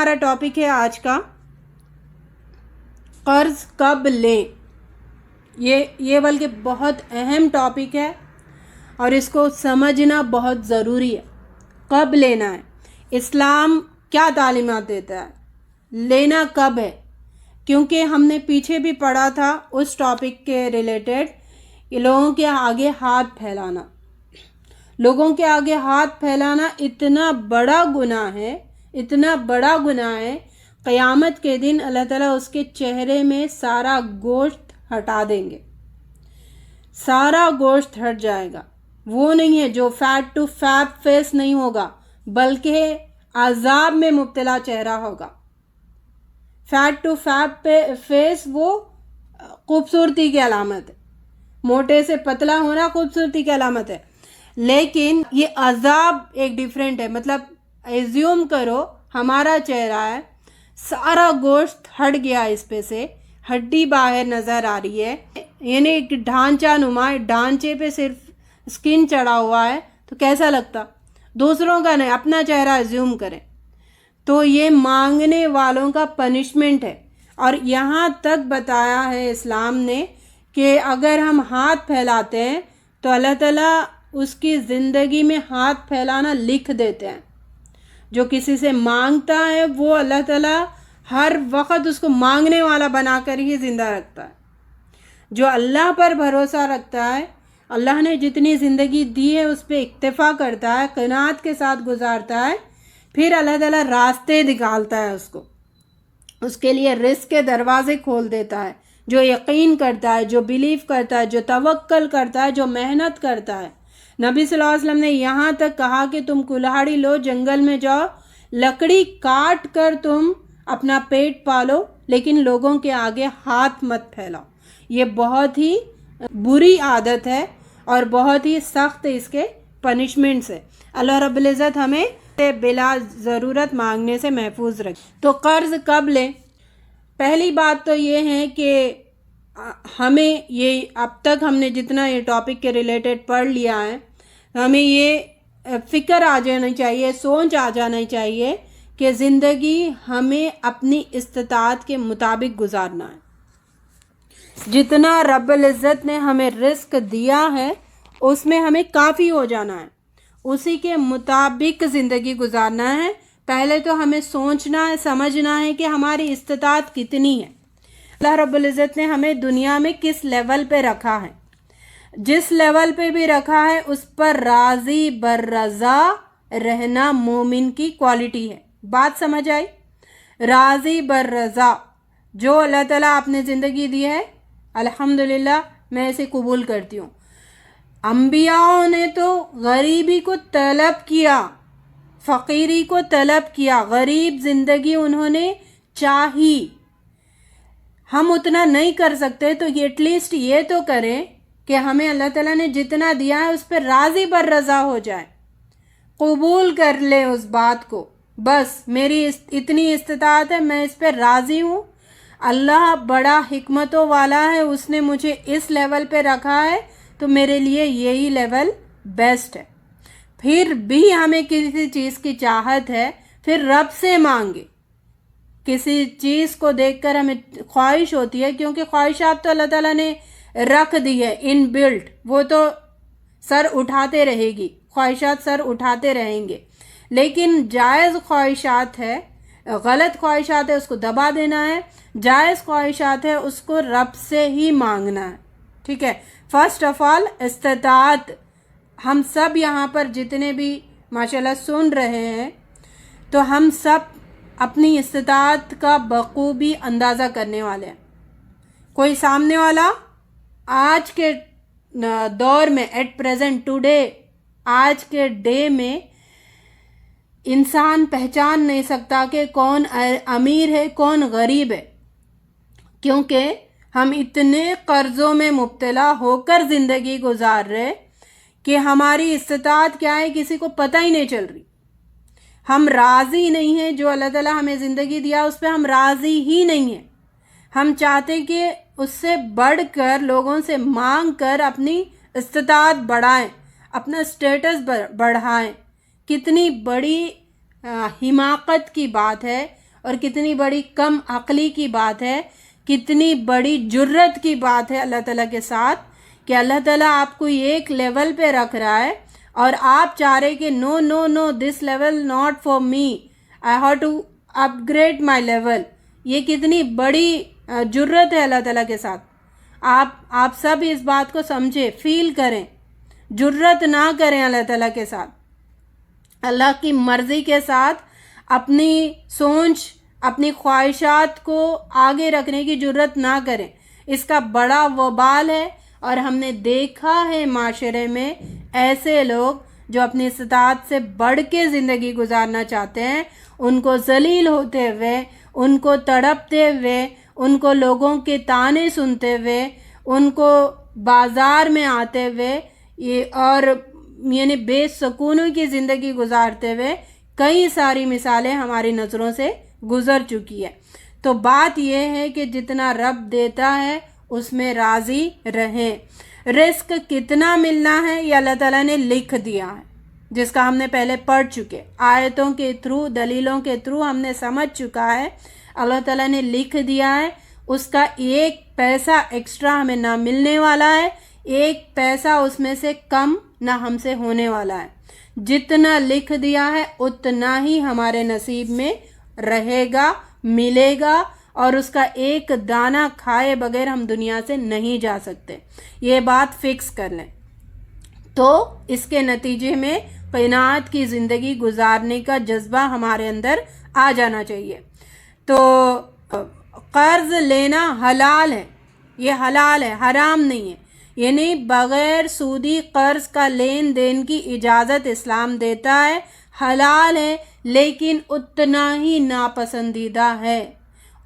ہمارا ٹاپک ہے آج کا قرض کب لیں. یہ بلکہ بہت اہم ٹاپک ہے اور اس کو سمجھنا بہت ضروری ہے. کب لینا ہے, اسلام کیا تعلیمات دیتا ہے, لینا کب ہے. کیونکہ ہم نے پیچھے بھی پڑھا تھا اس ٹاپک کے ریلیٹڈ کہ لوگوں کے آگے ہاتھ پھیلانا. لوگوں کے آگے ہاتھ پھیلانا اتنا بڑا گناہ ہے, اتنا بڑا گناہ ہے. قیامت کے دن اللہ تعالیٰ اس کے چہرے میں سارا گوشت ہٹا دیں گے, سارا گوشت ہٹ جائے گا. وہ نہیں ہے جو فیٹ ٹو فیپ فیس نہیں ہوگا, بلکہ عذاب میں مبتلا چہرہ ہوگا. فیٹ ٹو فیپ فیس وہ خوبصورتی کی علامت ہے, موٹے سے پتلا ہونا خوبصورتی کی علامت ہے, لیکن یہ عذاب ایک ڈیفرنٹ ہے. مطلب ایزیوم کرو ہمارا چہرہ ہے, سارا گوشت ہٹ گیا, اس پہ سے ہڈی باہر نظر آ رہی ہے, یعنی ایک ڈھانچہ نما, ڈھانچے پہ صرف سکن چڑھا ہوا ہے, تو کیسا لگتا. دوسروں کا نہیں, اپنا چہرہ ایزیوم کریں. تو یہ مانگنے والوں کا پنشمنٹ ہے. اور یہاں تک بتایا ہے اسلام نے کہ اگر ہم ہاتھ پھیلاتے ہیں تو اللہ تعالیٰ اس کی زندگی میں ہاتھ پھیلانا لکھ دیتے ہیں. جو کسی سے مانگتا ہے وہ اللہ تعالیٰ ہر وقت اس کو مانگنے والا بنا کر ہی زندہ رکھتا ہے. جو اللہ پر بھروسہ رکھتا ہے, اللہ نے جتنی زندگی دی ہے اس پہ اکتفا کرتا ہے, قناعت کے ساتھ گزارتا ہے, پھر اللہ تعالیٰ راستے نکالتا ہے اس کو, اس کے لیے رزق کے دروازے کھول دیتا ہے. جو یقین کرتا ہے, جو بلیو کرتا ہے, جو توکل کرتا ہے, جو محنت کرتا ہے. نبی صلی اللہ علیہ وسلم نے یہاں تک کہا کہ تم کلہاڑی لو, جنگل میں جاؤ, لکڑی کاٹ کر تم اپنا پیٹ پالو, لیکن لوگوں کے آگے ہاتھ مت پھیلاؤ. یہ بہت ہی بری عادت ہے اور بہت ہی سخت اس کے پنشمنٹس ہے. اللہ رب العزت ہمیں بلا ضرورت مانگنے سے محفوظ رکھے. تو قرض کب لیں؟ پہلی بات تو یہ ہے کہ ہمیں یہ اب تک ہم نے جتنا یہ ٹاپک کے ریلیٹڈ پڑھ لیا ہے, ہمیں یہ فکر آ جانا چاہیے, سوچ آ جانا چاہیے کہ زندگی ہمیں اپنی استطاعت کے مطابق گزارنا ہے. جتنا رب العزت نے ہمیں رزق دیا ہے اس میں ہمیں کافی ہو جانا ہے, اسی کے مطابق زندگی گزارنا ہے. پہلے تو ہمیں سوچنا ہے, سمجھنا ہے کہ ہماری استطاعت کتنی ہے. اللہ رب العزت نے ہمیں دنیا میں کس لیول پہ رکھا ہے, جس لیول پہ بھی رکھا ہے اس پر راضی بررضا رہنا مومن کی کوالٹی ہے. بات سمجھ آئی؟ راضی بررضا, جو اللہ تعالیٰ آپ نے زندگی دی ہے الحمدللہ میں اسے قبول کرتی ہوں. انبیاءوں نے تو غریبی کو طلب کیا, فقیری کو طلب کیا, غریب زندگی انہوں نے چاہی. ہم اتنا نہیں کر سکتے تو ایٹ لیسٹ یہ تو کریں کہ ہمیں اللہ تعالیٰ نے جتنا دیا ہے اس پہ راضی بر رضا ہو جائے, قبول کر لے اس بات کو. بس میری اتنی استطاعت ہے, میں اس پہ راضی ہوں, اللہ بڑا حکمتوں والا ہے, اس نے مجھے اس لیول پہ رکھا ہے تو میرے لیے یہی لیول بیسٹ ہے. پھر بھی ہمیں کسی چیز کی چاہت ہے, پھر رب سے مانگے. کسی چیز کو دیکھ کر ہمیں خواہش ہوتی ہے, کیونکہ خواہشات تو اللہ تعالیٰ نے رکھ دی ہے ان بلٹ, وہ تو سر اٹھاتے رہے گی, خواہشات سر اٹھاتے رہیں گے. لیکن جائز خواہشات ہے, غلط خواہشات ہے اس کو دبا دینا ہے, جائز خواہشات ہے اس کو رب سے ہی مانگنا ہے. ٹھیک ہے. فرسٹ آف آل استطاعت, ہم سب یہاں پر جتنے بھی ماشاءاللہ سن رہے ہیں تو ہم سب اپنی استطاعت کا بخوبی اندازہ کرنے والے ہیں. کوئی سامنے والا آج کے دور میں ایٹ پریزنٹ ٹوڈے, آج کے ڈے میں انسان پہچان نہیں سکتا کہ کون امیر ہے کون غریب ہے, کیونکہ ہم اتنے قرضوں میں مبتلا ہو کر زندگی گزار رہے کہ ہماری استطاعت کیا ہے کسی کو پتہ ہی نہیں چل رہی. ہم راضی نہیں ہیں, جو اللہ تعالیٰ ہمیں زندگی دیا اس پہ ہم راضی ہی نہیں ہیں. ہم چاہتے کہ اس سے بڑھ کر لوگوں سے مانگ کر اپنی استطاعت بڑھائیں, اپنا اسٹیٹس بڑھائیں. کتنی بڑی حماقت کی بات ہے, اور کتنی بڑی کم عقلی کی بات ہے، کتنی بڑی جرت کی بات ہے اللہ تعالیٰ کے ساتھ کہ اللہ تعالیٰ آپ کو ایک لیول پہ رکھ رہا ہے اور آپ چاہ رہے کہ no no no this level not for me, I have to upgrade my level. یہ کتنی بڑی جرت ہے اللہ تعالیٰ کے ساتھ۔ آپ سب اس بات کو سمجھے، فیل کریں، جرت نہ کریں اللہ تعالیٰ کے ساتھ، اللہ کی مرضی کے ساتھ اپنی سوچ، اپنی خواہشات کو آگے رکھنے کی جرت نہ کریں۔ اس کا بڑا وبال ہے، اور ہم نے دیکھا ہے معاشرے میں ایسے لوگ جو اپنی استطاعت سے بڑھ کے زندگی گزارنا چاہتے ہیں، ان کو ذلیل ہوتے ہوئے، ان کو تڑپتے ہوئے، ان کو لوگوں کے طعنے سنتے ہوئے، ان کو بازار میں آتے ہوئے اور یعنی بے سکونوں کی زندگی گزارتے ہوئے کئی ساری مثالیں ہماری نظروں سے گزر چکی ہے۔ تو بات یہ ہے کہ جتنا رب دیتا ہے اس میں راضی رہیں۔ رزق کتنا ملنا ہے یہ اللہ تعالیٰ نے لکھ دیا ہے، جس کا ہم نے پہلے پڑھ چکے، آیتوں کے تھرو، دلیلوں کے تھرو ہم نے سمجھ چکا ہے، اللہ تعالیٰ نے لکھ دیا ہے۔ اس کا ایک پیسہ ایکسٹرا ہمیں نہ ملنے والا ہے، ایک پیسہ اس میں سے کم نہ ہم سے ہونے والا ہے۔ جتنا لکھ دیا ہے اتنا ہی ہمارے نصیب میں رہے گا، ملے گا، اور اس کا ایک دانہ کھائے بغیر ہم دنیا سے نہیں جا سکتے، یہ بات فکس کر لیں۔ تو اس کے نتیجے میں قناعت کی زندگی گزارنے کا جذبہ ہمارے اندر آ جانا چاہیے۔ تو قرض لینا حلال ہے، یہ حلال ہے، حرام نہیں ہے، یعنی بغیر سودی قرض کا لین دین کی اجازت اسلام دیتا ہے، حلال ہے، لیکن اتنا ہی ناپسندیدہ ہے،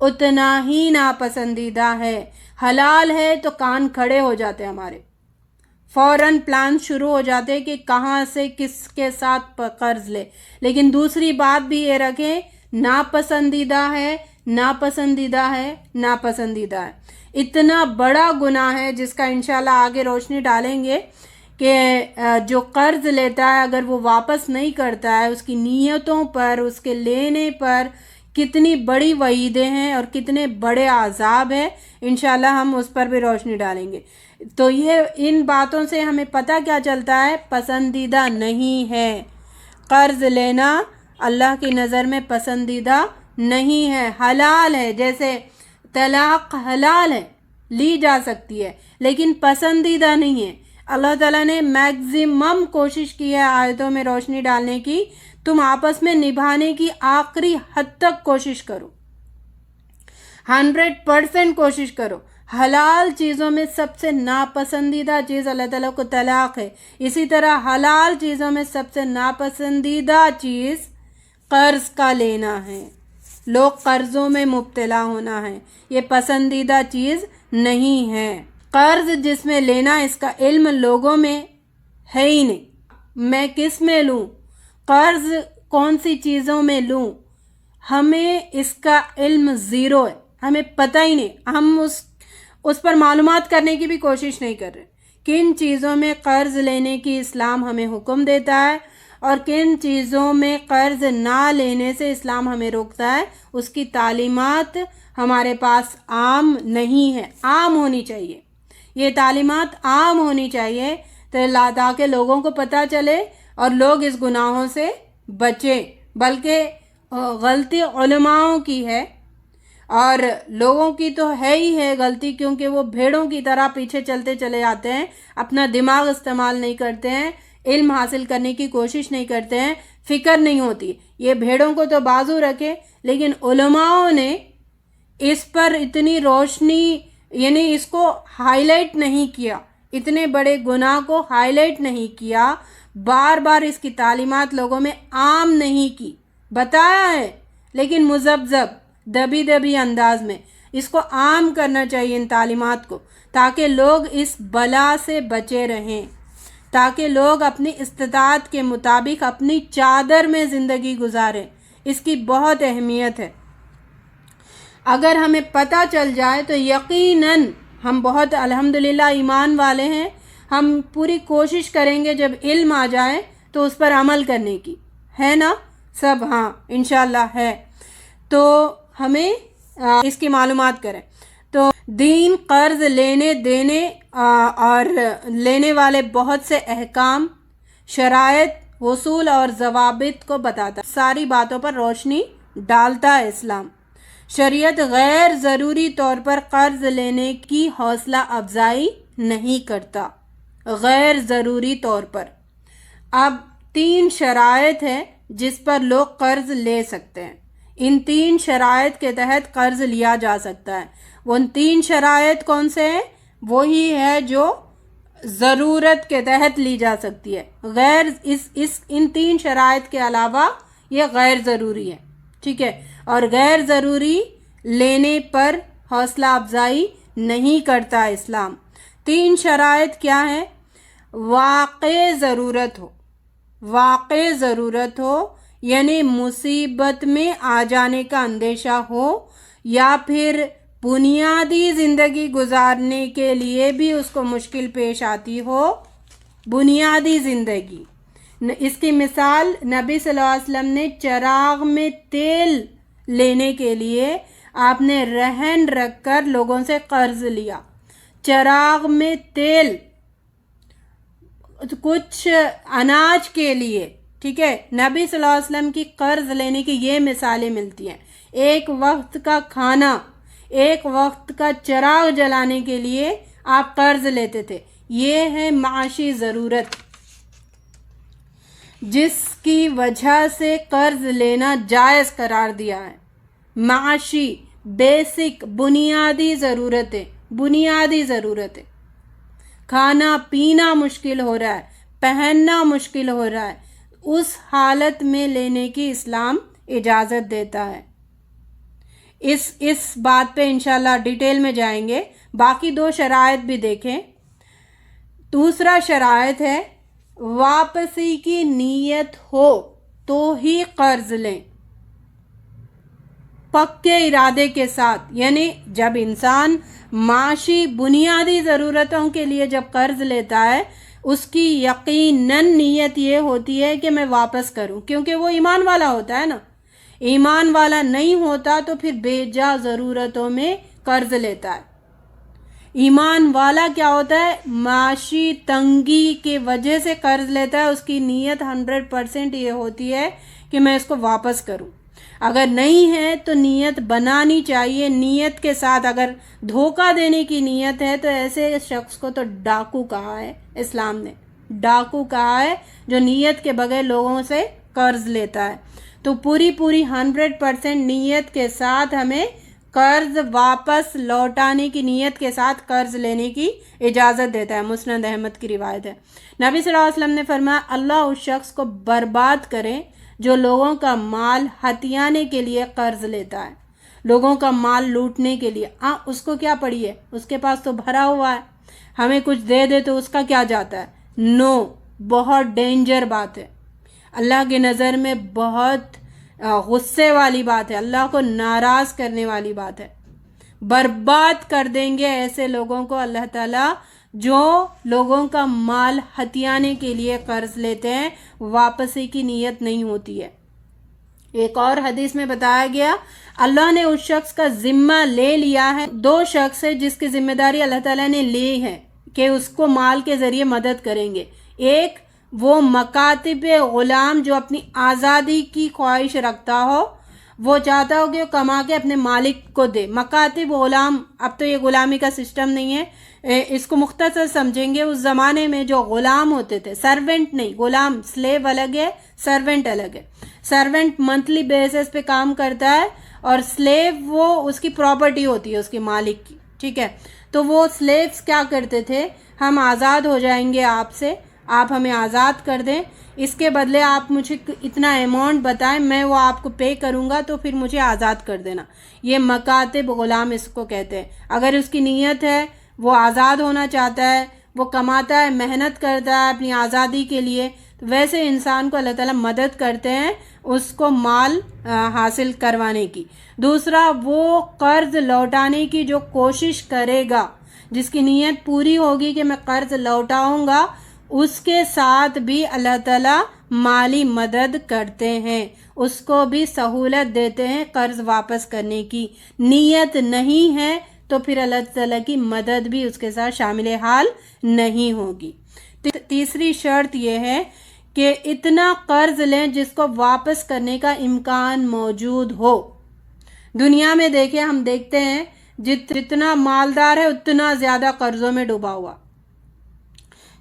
اتنا ہی ناپسندیدہ ہے۔ حلال ہے تو کان کھڑے ہو جاتے ہمارے، فوراً پلان شروع ہو جاتے کہ کہاں سے کس کے ساتھ قرض لے، لیکن دوسری بات بھی یہ رکھیں، ناپسندیدہ ہے، ناپسندیدہ ہے، ناپسندیدہ ہے۔ اتنا بڑا گناہ ہے جس کا انشاءاللہ آگے روشنی ڈالیں گے کہ جو قرض لیتا ہے اگر وہ واپس نہیں کرتا ہے، اس کی نیتوں پر، اس کے لینے پر کتنی بڑی وعیدیں ہیں اور کتنے بڑے عذاب ہیں، انشاءاللہ ہم اس پر بھی روشنی ڈالیں گے۔ تو یہ ان باتوں سے ہمیں پتہ کیا چلتا ہے، پسندیدہ نہیں ہے قرض لینا، اللہ کی نظر میں پسندیدہ نہیں ہے، حلال ہے۔ جیسے طلاق حلال ہے، لی جا سکتی ہے، لیکن پسندیدہ نہیں ہے۔ اللہ تعالیٰ نے میکزیمم کوشش کی ہے آیتوں میں روشنی ڈالنے کی، تم آپس میں نبھانے کی آخری حد تک کوشش کرو، 100% کوشش کرو۔ حلال چیزوں میں سب سے ناپسندیدہ چیز اللہ تعالیٰ کو طلاق ہے، اسی طرح حلال چیزوں میں سب سے ناپسندیدہ چیز قرض کا لینا ہے، لوگ قرضوں میں مبتلا ہونا ہے، یہ پسندیدہ چیز نہیں ہے۔ قرض جس میں لینا، اس کا علم لوگوں میں ہے ہی نہیں، میں کس میں لوں، قرض کون سی چیزوں میں لوں، ہمیں اس کا علم زیرو ہے، ہمیں پتہ ہی نہیں، ہم اس پر معلومات کرنے کی بھی کوشش نہیں کر رہے، کن چیزوں میں قرض لینے کی اسلام ہمیں حکم دیتا ہے اور کن چیزوں میں قرض نہ لینے سے اسلام ہمیں روکتا ہے، اس کی تعلیمات ہمارے پاس عام نہیں ہے، عام ہونی چاہیے، یہ تعلیمات عام ہونی چاہیے تاکہ لوگوں کو پتہ چلے اور لوگ اس گناہوں سے بچیں۔ بلکہ غلطی علماؤں کی ہے اور لوگوں کی تو ہے ہی ہے غلطی، کیونکہ وہ بھیڑوں کی طرح پیچھے چلتے چلے جاتے ہیں، اپنا دماغ استعمال نہیں کرتے ہیں، علم حاصل کرنے کی کوشش نہیں کرتے ہیں، فکر نہیں ہوتی۔ یہ بھیڑوں کو تو بازو رکھے، لیکن علماؤں نے اس پر اتنی روشنی، یعنی اس کو ہائی لائٹ نہیں کیا، اتنے بڑے گناہ کو ہائی لائٹ نہیں کیا، بار بار اس کی تعلیمات لوگوں میں عام نہیں کی، بتایا ہے لیکن مذبذب دبی دبی انداز میں۔ اس کو عام کرنا چاہیے ان تعلیمات کو، تاکہ لوگ اس بلا سے بچے رہیں، تاکہ لوگ اپنی استطاعت کے مطابق اپنی چادر میں زندگی گزاریں۔ اس کی بہت اہمیت ہے۔ اگر ہمیں پتہ چل جائے تو یقیناً ہم بہت الحمدللہ ایمان والے ہیں، ہم پوری کوشش کریں گے جب علم آ جائے تو اس پر عمل کرنے کی، ہے نا سب؟ ہاں انشاءاللہ ہے۔ تو ہمیں اس کی معلومات کریں. تو دین قرض لینے دینے اور لینے والے بہت سے احکام، شرائط، وصول اور ضوابط کو بتاتا ہے. ساری باتوں پر روشنی ڈالتا ہے اسلام. شریعت غیر ضروری طور پر قرض لینے کی حوصلہ افزائی نہیں کرتا، غیر ضروری طور پر. اب 3 شرائط ہیں جس پر لوگ قرض لے سکتے ہیں. ان 3 شرائط کے تحت قرض لیا جا سکتا ہے. وہ 3 شرائط کون سے ہیں؟ وہی ہے جو ضرورت کے تحت لی جا سکتی ہے. ان 3 شرائط کے علاوہ یہ غیر ضروری ہے. ٹھیک ہے. اور غیر ضروری لینے پر حوصلہ افزائی نہیں کرتا اسلام. 3 شرائط کیا ہیں؟ واقع ضرورت ہو یعنی مصیبت میں آ جانے کا اندیشہ ہو، یا پھر بنیادی زندگی گزارنے کے لیے بھی اس کو مشکل پیش آتی ہو. بنیادی زندگی. اس کی مثال نبی صلی اللہ علیہ وسلم نے چراغ میں تیل لینے کے لیے آپ نے رہن رکھ کر لوگوں سے قرض لیا. چراغ میں تیل، کچھ اناج کے لیے. ٹھیک ہے. نبی صلی اللہ علیہ وسلم کی قرض لینے کی یہ مثالیں ملتی ہیں. ایک وقت کا کھانا، ایک وقت کا چراغ جلانے کے لیے آپ قرض لیتے تھے. یہ ہے معاشی ضرورت جس کی وجہ سے قرض لینا جائز قرار دیا ہے. معاشی بیسک بنیادی ضرورتیں. کھانا پینا مشکل ہو رہا ہے، پہننا مشکل ہو رہا ہے، اس حالت میں لینے کی اسلام اجازت دیتا ہے. اس بات پہ انشاءاللہ ڈیٹیل میں جائیں گے. باقی 2 شرائط بھی دیکھیں. دوسرا شرائط ہے واپسی کی نیت ہو تو ہی قرض لیں، پکے ارادے کے ساتھ. یعنی جب انسان معاشی بنیادی ضرورتوں کے لیے جب قرض لیتا ہے، اس کی یقیناً نیت یہ ہوتی ہے کہ میں واپس کروں، کیونکہ وہ ایمان والا ہوتا ہے نا. ایمان والا نہیں ہوتا تو پھر بے جا ضرورتوں میں قرض لیتا ہے. ایمان والا کیا ہوتا ہے؟ معاشی تنگی کی وجہ سے قرض لیتا ہے. اس کی نیت 100% یہ ہوتی ہے کہ میں اس کو واپس کروں. اگر نہیں ہے تو نیت بنانی چاہیے. نیت کے ساتھ اگر دھوکہ دینے کی نیت ہے تو ایسے شخص کو تو ڈاکو کہا ہے اسلام نے. ڈاکو کہا ہے جو نیت کے بغیر لوگوں سے قرض لیتا ہے. تو پوری 100% نیت کے ساتھ ہمیں قرض واپس لوٹانے کی نیت کے ساتھ قرض لینے کی اجازت دیتا ہے. مسند احمد کی روایت ہے. نبی صلی اللہ علیہ وسلم نے فرمایا اللہ اس شخص کو برباد کرے جو لوگوں کا مال ہتھیانے کے لیے قرض لیتا ہے، لوگوں کا مال لوٹنے کے لیے. اس کو کیا پڑی ہے؟ اس کے پاس تو بھرا ہوا ہے، ہمیں کچھ دے دے تو اس کا کیا جاتا ہے؟ نو. بہت ڈینجر بات ہے. اللہ کی نظر میں بہت غصے والی بات ہے، اللہ کو ناراض کرنے والی بات ہے. برباد کر دیں گے ایسے لوگوں کو اللہ تعالیٰ جو لوگوں کا مال ہتھیانے کے لیے قرض لیتے ہیں، واپسی کی نیت نہیں ہوتی ہے. ایک اور حدیث میں بتایا گیا اللہ نے اس شخص کا ذمہ لے لیا ہے. 2 شخص ہے جس کی ذمہ داری اللہ تعالیٰ نے لی ہے کہ اس کو مال کے ذریعے مدد کریں گے. ایک وہ مکاتب غلام جو اپنی آزادی کی خواہش رکھتا ہو، وہ چاہتا ہو کہ وہ کما کے اپنے مالک کو دے. مکاتب غلام، اب تو یہ غلامی کا سسٹم نہیں ہے، اس کو مختصر سمجھیں گے. اس زمانے میں جو غلام ہوتے تھے، سرونٹ نہیں، غلام سلیو الگ ہے، سرونٹ الگ ہے. سرونٹ منتھلی بیسس پہ کام کرتا ہے اور سلیو وہ اس کی پراپرٹی ہوتی ہے اس کے مالک کی. ٹھیک ہے. تو وہ سلیوز کیا کرتے تھے؟ ہم آزاد ہو جائیں گے آپ سے، آپ ہمیں آزاد کر دیں، اس کے بدلے آپ مجھے اتنا اماؤنٹ بتائیں، میں وہ آپ کو پے کروں گا تو پھر مجھے آزاد کر دینا. یہ مکاتب غلام اس کو کہتے ہیں. اگر اس کی نیت ہے، وہ آزاد ہونا چاہتا ہے، وہ کماتا ہے، محنت کرتا ہے اپنی آزادی کے لیے، تو ویسے انسان کو اللہ تعالیٰ مدد کرتے ہیں اس کو مال حاصل کروانے کی. دوسرا وہ قرض لوٹانے کی جو کوشش کرے گا، جس کی نیت پوری ہوگی کہ میں قرض لوٹاؤں گا، اس کے ساتھ بھی اللہ تعالیٰ مالی مدد کرتے ہیں، اس کو بھی سہولت دیتے ہیں قرض واپس کرنے کی. نیت نہیں ہے تو پھر اللہ تعالیٰ کی مدد بھی اس کے ساتھ شامل حال نہیں ہوگی. تیسری شرط یہ ہے کہ اتنا قرض لیں جس کو واپس کرنے کا امکان موجود ہو. دنیا میں دیکھیں، ہم دیکھتے ہیں جتنا مالدار ہے اتنا زیادہ قرضوں میں ڈوبا ہوا،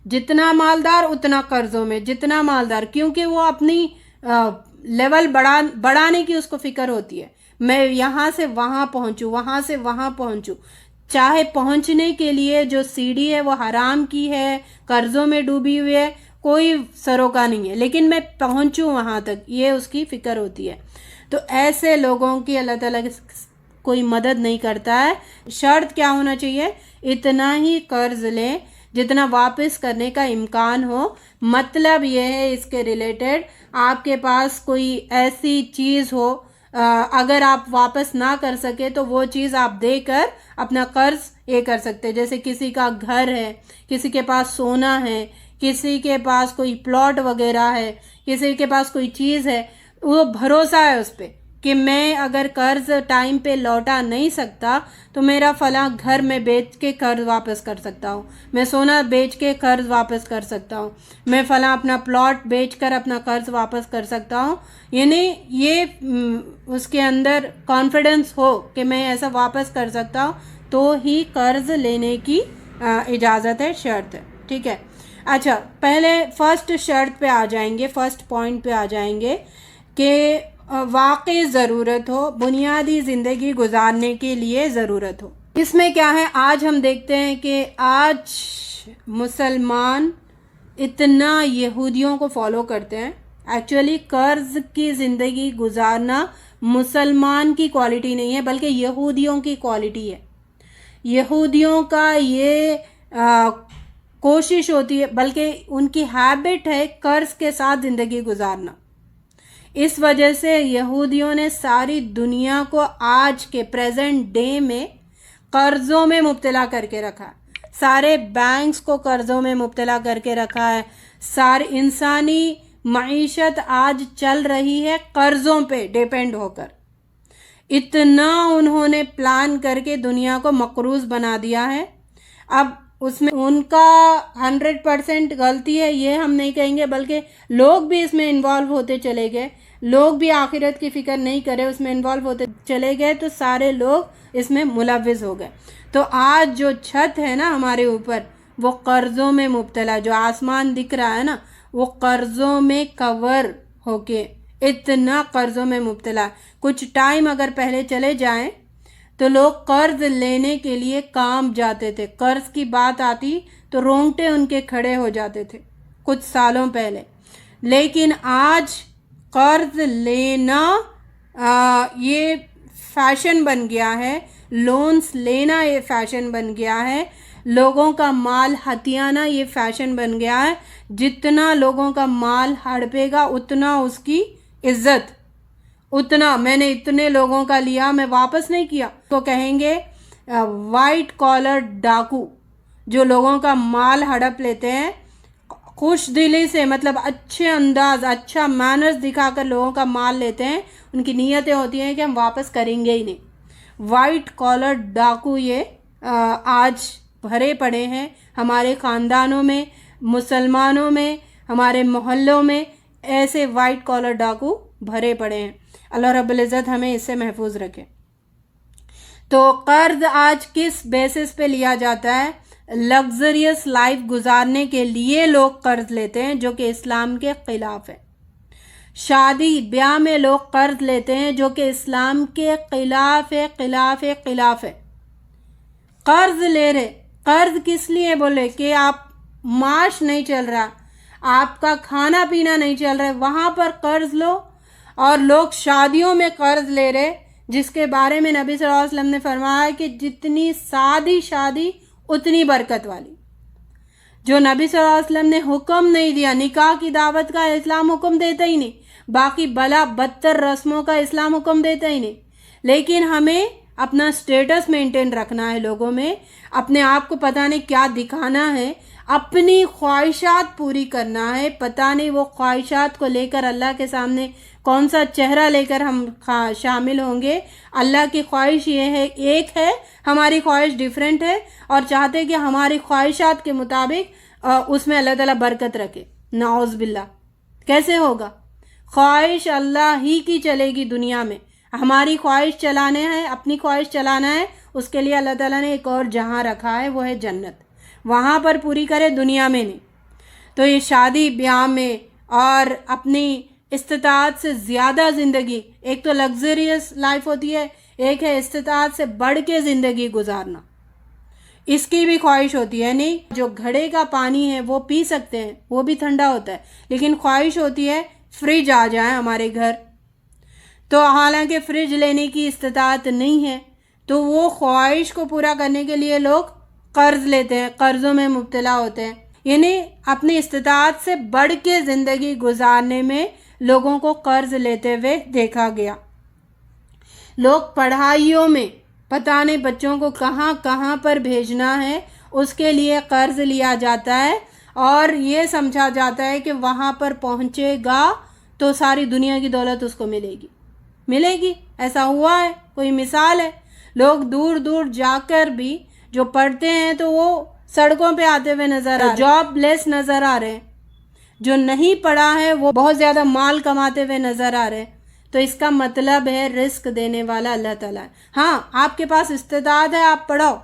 جتنا مالدار اتنا قرضوں میں، جتنا مالدار، کیونکہ وہ اپنی لیول بڑھانے کی اس کو فکر ہوتی ہے. میں یہاں سے وہاں پہنچوں، وہاں سے وہاں پہنچوں، چاہے پہنچنے کے لیے جو سیڑھی ہے وہ حرام کی ہے، قرضوں میں ڈوبی ہوئی ہے، کوئی سروکا نہیں ہے، لیکن میں پہنچوں وہاں تک، یہ اس کی فکر ہوتی ہے. تو ایسے لوگوں کی اللہ تعالیٰ کوئی مدد نہیں کرتا ہے. شرط کیا ہونا چاہیے؟ اتنا ہی قرض لیں جتنا واپس کرنے کا امکان ہو. مطلب یہ ہے اس کے ریلیٹڈ آپ کے پاس کوئی ایسی چیز ہو، اگر آپ واپس نہ کر سکے تو وہ چیز آپ دے کر اپنا قرض یہ کر سکتے. جیسے کسی کا گھر ہے، کسی کے پاس سونا ہے، کسی کے پاس کوئی پلاٹ وغیرہ ہے، کسی کے پاس کوئی چیز ہے، وہ بھروسہ ہے اس پہ کہ میں اگر قرض ٹائم پہ لوٹا نہیں سکتا تو میرا فلاں گھر میں بیچ کے قرض واپس کر سکتا ہوں، میں سونا بیچ کے قرض واپس کر سکتا ہوں، میں فلاں اپنا پلاٹ بیچ کر اپنا قرض واپس کر سکتا ہوں. یعنی یہ اس کے اندر کانفیڈنس ہو کہ میں ایسا واپس کر سکتا ہوں تو ہی قرض لینے کی اجازت ہے، شرط ہے. ٹھیک ہے. اچھا، پہلے فرسٹ شرط پہ آ جائیں گے، فرسٹ پوائنٹ پہ آ جائیں گے کہ واقعی ضرورت ہو، بنیادی زندگی گزارنے کے لیے ضرورت ہو. اس میں کیا ہے، آج ہم دیکھتے ہیں کہ آج مسلمان اتنا یہودیوں کو فالو کرتے ہیں. ایکچولی قرض کی زندگی گزارنا مسلمان کی کوالٹی نہیں ہے بلکہ یہودیوں کی کوالٹی ہے. یہودیوں کا یہ کوشش ہوتی ہے، بلکہ ان کی ہیبٹ ہے قرض کے ساتھ زندگی گزارنا. اس وجہ سے یہودیوں نے ساری دنیا کو آج کے پریزنٹ ڈے میں قرضوں میں مبتلا کر کے رکھا ہے. سارے بینکس کو قرضوں میں مبتلا کر کے رکھا ہے. ساری انسانی معیشت آج چل رہی ہے قرضوں پہ ڈیپینڈ ہو کر. اتنا انہوں نے پلان کر کے دنیا کو مقروض بنا دیا ہے. اب اس میں ان کا 100% غلطی ہے یہ ہم نہیں کہیں گے، بلکہ لوگ بھی اس میں انوالو ہوتے چلے گئے. لوگ بھی آخرت کی فکر نہیں کرے، اس میں انوالو ہوتے چلے گئے تو سارے لوگ اس میں ملوث ہو گئے. تو آج جو چھت ہے نا ہمارے اوپر وہ قرضوں میں مبتلا، جو آسمان دکھ رہا ہے نا وہ قرضوں میں کور ہو کے اتنا قرضوں میں مبتلا. کچھ ٹائم اگر پہلے چلے جائیں تو لوگ قرض لینے کے لیے کام جاتے تھے، قرض کی بات آتی تو رونگٹے ان کے کھڑے ہو جاتے تھے کچھ سالوں پہلے. لیکن آج قرض لینا یہ فیشن بن گیا ہے، لونز لینا یہ فیشن بن گیا ہے، لوگوں کا مال ہتھیانا یہ فیشن بن گیا ہے. جتنا لوگوں کا مال ہڑپے گا اتنا اس کی عزت، اتنا میں نے اتنے لوگوں کا لیا میں واپس نہیں کیا تو کہیں گے وائٹ کالر ڈاکو جو لوگوں کا مال ہڑپ لیتے ہیں خوش دلی سے، مطلب اچھے انداز، اچھا مینرز دکھا کر لوگوں کا مال لیتے ہیں. ان کی نیتیں ہوتی ہیں کہ ہم واپس کریں گے ہی نہیں. وائٹ کالر ڈاکو یہ آج بھرے پڑے ہیں ہمارے خاندانوں میں، مسلمانوں میں، ہمارے محلوں میں ایسے وائٹ کالر ڈاکو بھرے پڑے ہیں. اللہ رب العزت ہمیں اس سے محفوظ رکھے. تو قرض آج کس بیسس پہ لیا جاتا ہے؟ لگزریس لائف گزارنے کے لیے لوگ قرض لیتے ہیں جو کہ اسلام کے خلاف ہے. شادی بیاہ میں لوگ قرض لیتے ہیں جو کہ اسلام کے خلاف ہے، خلاف ہے، خلاف ہے. قرض لے رہے، قرض کس لیے بولے کہ آپ معاش نہیں چل رہا، آپ کا کھانا پینا نہیں چل رہا، وہاں پر قرض لو. اور لوگ شادیوں میں قرض لے رہے جس کے بارے میں نبی صلی اللہ علیہ وسلم نے فرمایا کہ جتنی سادی شادی اتنی برکت والی. جو نبی صلی اللہ علیہ وسلم نے حکم نہیں دیا، نکاح کی دعوت کا اسلام حکم دیتا ہی نہیں، باقی بلا بدتر رسموں کا اسلام حکم دیتا ہی نہیں. لیکن ہمیں اپنا سٹیٹس مینٹین رکھنا ہے، لوگوں میں اپنے آپ کو پتہ نہیں کیا دکھانا ہے، اپنی خواہشات پوری کرنا ہے. پتہ نہیں وہ خواہشات کو لے کر اللہ کے سامنے کون سا چہرہ لے کر ہم شامل ہوں گے. اللہ کی خواہش یہ ہے، ایک ہے، ہماری خواہش ڈیفرنٹ ہے، اور چاہتے کہ ہماری خواہشات کے مطابق اس میں اللہ تعالیٰ برکت رکھے. نعوذ باللہ، کیسے ہوگا؟ خواہش اللہ ہی کی چلے گی دنیا میں. ہماری خواہش چلانے ہیں، اپنی خواہش چلانا ہے، اس کے لیے اللہ تعالیٰ نے ایک اور جہاں رکھا ہے، وہ ہے جنت. وہاں پر پوری کرے، دنیا میں نہیں. تو یہ شادی بیاہ میں اور اپنی استطاعت سے زیادہ زندگی، ایک تو لگزریس لائف ہوتی ہے، ایک ہے استطاعت سے بڑھ کے زندگی گزارنا، اس کی بھی خواہش ہوتی ہے. نہیں، جو گھڑے کا پانی ہے وہ پی سکتے ہیں، وہ بھی ٹھنڈا ہوتا ہے، لیکن خواہش ہوتی ہے فریج آ جائے ہمارے گھر. تو حالانکہ فریج لینے کی استطاعت نہیں ہے، تو وہ خواہش کو پورا کرنے کے لیے لوگ قرض لیتے ہیں، قرضوں میں مبتلا ہوتے ہیں. یعنی اپنی استطاعت سے بڑھ کے زندگی گزارنے میں لوگوں کو قرض لیتے ہوئے دیکھا گیا. لوگ پڑھائیوں میں پتہ نہیں بچوں کو کہاں کہاں پر بھیجنا ہے، اس کے لیے قرض لیا جاتا ہے، اور یہ سمجھا جاتا ہے کہ وہاں پر پہنچے گا تو ساری دنیا کی دولت اس کو ملے گی. ایسا ہوا ہے، کوئی مثال ہے. لوگ دور دور جا کر بھی جو پڑھتے ہیں تو وہ سڑکوں پہ آتے ہوئے نظر آ رہے ہیں، جاب لیس نظر آ رہے ہیں. جو نہیں پڑھا ہے وہ بہت زیادہ مال کماتے ہوئے نظر آ رہے ہیں. تو اس کا مطلب ہے رزق دینے والا اللہ تعالیٰ ہے. ہاں، آپ کے پاس استطاعت ہے، آپ پڑھو،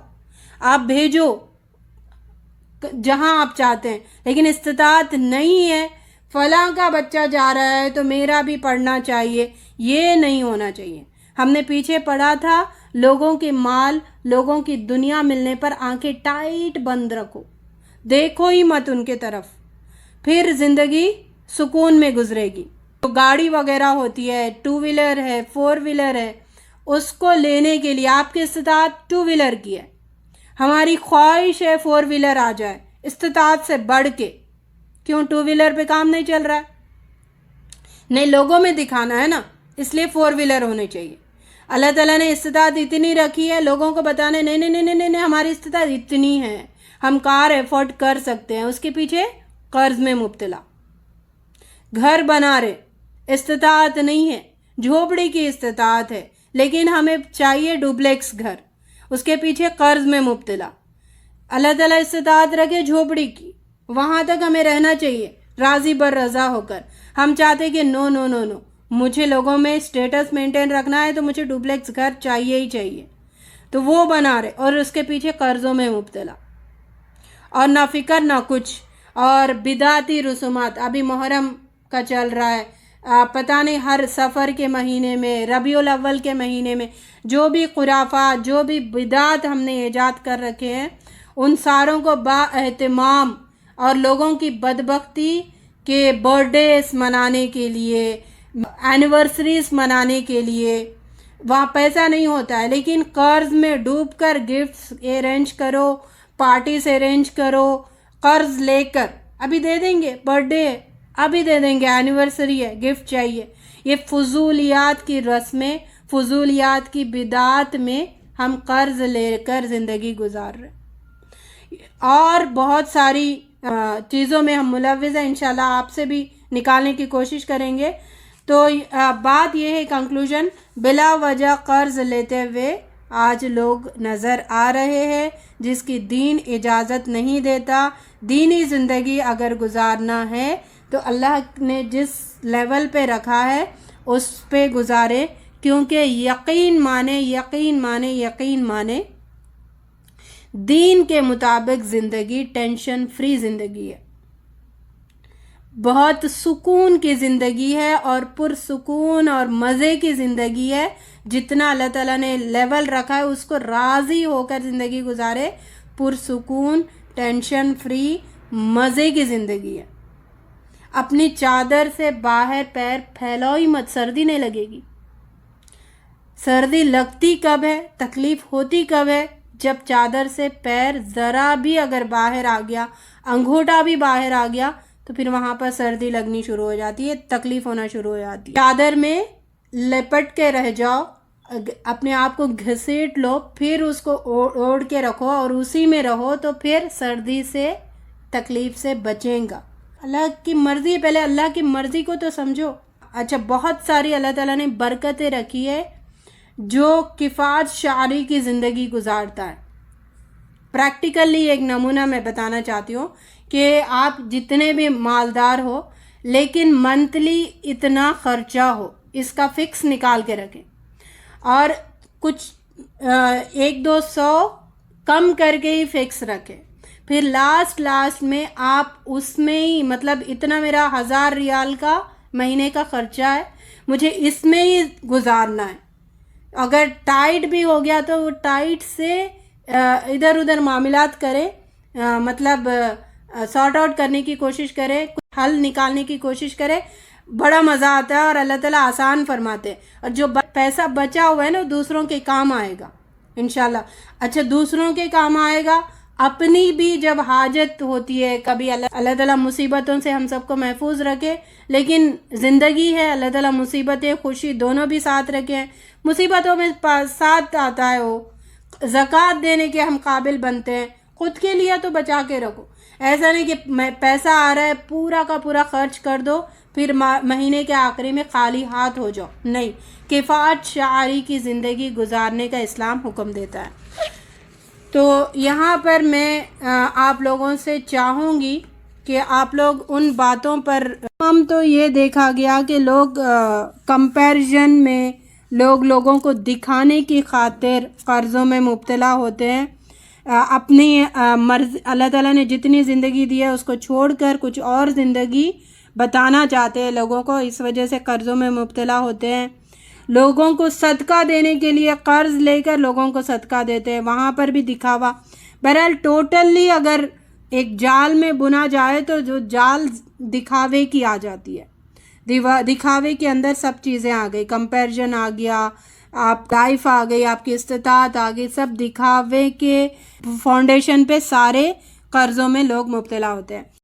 آپ بھیجو جہاں آپ چاہتے ہیں، لیکن استطاعت نہیں ہے، فلاں کا بچہ جا رہا ہے تو میرا بھی پڑھنا چاہیے، یہ نہیں ہونا چاہیے. ہم نے پیچھے پڑھا تھا، لوگوں کے مال، لوگوں کی دنیا ملنے پر آنکھیں ٹائٹ بند رکھو، دیکھو ہی مت ان کے طرف، پھر زندگی سکون میں گزرے گی. تو گاڑی وغیرہ ہوتی ہے، 2 ویلر ہے، 4 ویلر ہے، اس کو لینے کے لیے آپ کی استطاعت 2 ویلر کی ہے، ہماری خواہش ہے 4 ویلر آ جائے استطاعت سے بڑھ کے. کیوں 2 ویلر پہ کام نہیں چل رہا ہے؟ نہیں، لوگوں میں دکھانا ہے نا، اس لیے 4 ویلر ہونے چاہیے. اللہ تعالیٰ نے استطاعت اتنی رکھی ہے، لوگوں کو بتانے نہیں نہیں نہیں نہیں نہیں ہماری استطاعت اتنی ہے، ہم کار ایفورڈ کر سکتے ہیں، اس کے پیچھے قرض میں مبتلا. گھر بنا رہے، استطاعت نہیں ہے، جھوپڑی کی استطاعت ہے، لیکن ہمیں چاہیے ڈوپلیکس گھر، اس کے پیچھے قرض میں مبتلا. اللہ تعالیٰ استطاعت رکھے جھوپڑی کی، وہاں تک ہمیں رہنا چاہیے راضی بر رضا ہو کر. ہم چاہتے کہ نو نو نو نو، مجھے لوگوں میں اسٹیٹس مینٹین رکھنا ہے تو مجھے ڈوپلیکس گھر چاہیے ہی چاہیے. تو وہ بنا رہے اور اس کے پیچھے قرضوں میں مبتلا، اور نہ فکر نہ کچھ. اور بدعتی رسومات، ابھی محرم کا چل رہا ہے، پتہ نہیں ہر سفر کے مہینے میں، ربیع الاول کے مہینے میں جو بھی خرافات، جو بھی بدعت ہم نے ایجاد کر رکھے ہیں، ان ساروں کو با اہتمام اور لوگوں کی بدبختی کے برتھ ڈیز منانے کے لیے، اینیورسریز منانے کے لیے وہاں پیسہ نہیں ہوتا ہے، لیکن قرض میں ڈوب کر گفٹس ارینج کرو، پارٹیز ارینج کرو، قرض لے کر ابھی دے دیں گے، برتھ ڈے ہے ابھی دے دیں گے، اینیورسری ہے گفٹ چاہیے. یہ فضولیات کی رسمیں، فضولیات کی بدعات میں ہم قرض لے کر زندگی گزار رہے. اور بہت ساری چیزوں میں ہم ملوث ہیں، انشاءاللہ آپ سے بھی نکالنے کی کوشش کریں گے. تو بات یہ ہے، کنکلوژن، بلا وجہ قرض لیتے ہوئے آج لوگ نظر آ رہے ہیں، جس کی دین اجازت نہیں دیتا. دینی زندگی اگر گزارنا ہے تو اللہ نے جس لیول پہ رکھا ہے اس پہ گزارے، کیونکہ یقین مانے دین کے مطابق زندگی ٹینشن فری زندگی ہے، بہت سکون کی زندگی ہے، اور پرسکون اور مزے کی زندگی ہے. جتنا اللہ تعالیٰ نے لیول رکھا ہے اس کو راضی ہو کر زندگی گزارے، پرسکون، ٹینشن فری، مزے کی زندگی ہے. اپنی چادر سے باہر پیر پھیلاؤ ہی مت، سردی نہیں لگے گی. سردی لگتی کب ہے، تکلیف ہوتی کب ہے؟ جب چادر سے پیر ذرا بھی اگر باہر آ گیا، انگوٹھا بھی باہر آ گیا، تو پھر وہاں پر سردی لگنی شروع ہو جاتی ہے، تکلیف ہونا شروع ہو جاتی ہے. چادر میں لپٹ کے رہ جاؤ، اپنے آپ کو گھسیٹ لو، پھر اس کو اوڑھ کے رکھو اور اسی میں رہو، تو پھر سردی سے تکلیف سے بچیں گا. اللہ کی مرضی، پہلے اللہ کی مرضی کو تو سمجھو. اچھا، بہت ساری اللہ تعالیٰ نے برکتیں رکھی ہے جو کفایت شعری کی زندگی گزارتا ہے. پریکٹیکلی ایک نمونہ میں بتانا چاہتی ہوں کہ آپ جتنے بھی مالدار ہو لیکن منتھلی اتنا خرچہ ہو، اس کا فکس نکال کے رکھیں، اور کچھ 100-200 کم کر کے ہی فکس رکھیں. پھر لاسٹ میں آپ اس میں ہی، مطلب اتنا میرا 1000 ریال کا مہینے کا خرچہ ہے، مجھے اس میں ہی گزارنا ہے. اگر ٹائٹ بھی ہو گیا تو وہ ٹائٹ سے ادھر ادھر معاملات کرے، مطلب سارٹ آؤٹ کرنے کی کوشش کرے، حل نکالنے کی کوشش کرے. بڑا مزہ آتا ہے اور اللہ تعالیٰ آسان فرماتے ہیں. اور جو پیسہ بچا ہوا ہے نا، دوسروں کے کام آئے گا انشاءاللہ. اچھا، دوسروں کے کام آئے گا، اپنی بھی جب حاجت ہوتی ہے کبھی. اللہ تعالیٰ مصیبتوں سے ہم سب کو محفوظ رکھے، لیکن زندگی ہے، اللہ تعالیٰ مصیبتیں خوشی دونوں بھی ساتھ رکھے. مصیبتوں میں ساتھ آتا ہے وہ زکوٰۃ دینے کے ہم قابل بنتے ہیں. خود کے لیے تو بچا کے رکھو، ایسا نہیں کہ پیسہ آ رہا ہے پورا کا پورا خرچ کر دو پھر مہینے کے آخری میں خالی ہاتھ ہو جاؤ. نہیں، کفایت شعری کی زندگی گزارنے کا اسلام حکم دیتا ہے. تو یہاں پر میں آپ لوگوں سے چاہوں گی کہ آپ لوگ ان باتوں پر، ہم تو یہ دیکھا گیا کہ لوگ کمپیریزن میں لوگوں کو دکھانے کی خاطر قرضوں میں مبتلا ہوتے ہیں. اپنی مرضی، اللہ تعالیٰ نے جتنی زندگی دی ہے اس کو چھوڑ کر کچھ اور زندگی بتانا چاہتے ہیں لوگوں کو، اس وجہ سے قرضوں میں مبتلا ہوتے ہیں. لوگوں کو صدقہ دینے کے لیے قرض لے کر لوگوں کو صدقہ دیتے ہیں، وہاں پر بھی دکھاوا. بہرحال ٹوٹلی اگر ایک جال میں بنا جائے تو جو جال دکھاوے کی آ جاتی ہے، دکھاوے کے اندر سب چیزیں آ گئی، کمپیریزن آ گیا، آپ لائف آ گئی، آپ کی استطاعت آ گئی، سب دکھاوے کے فاؤنڈیشن پہ سارے قرضوں میں لوگ مبتلا ہوتے ہیں.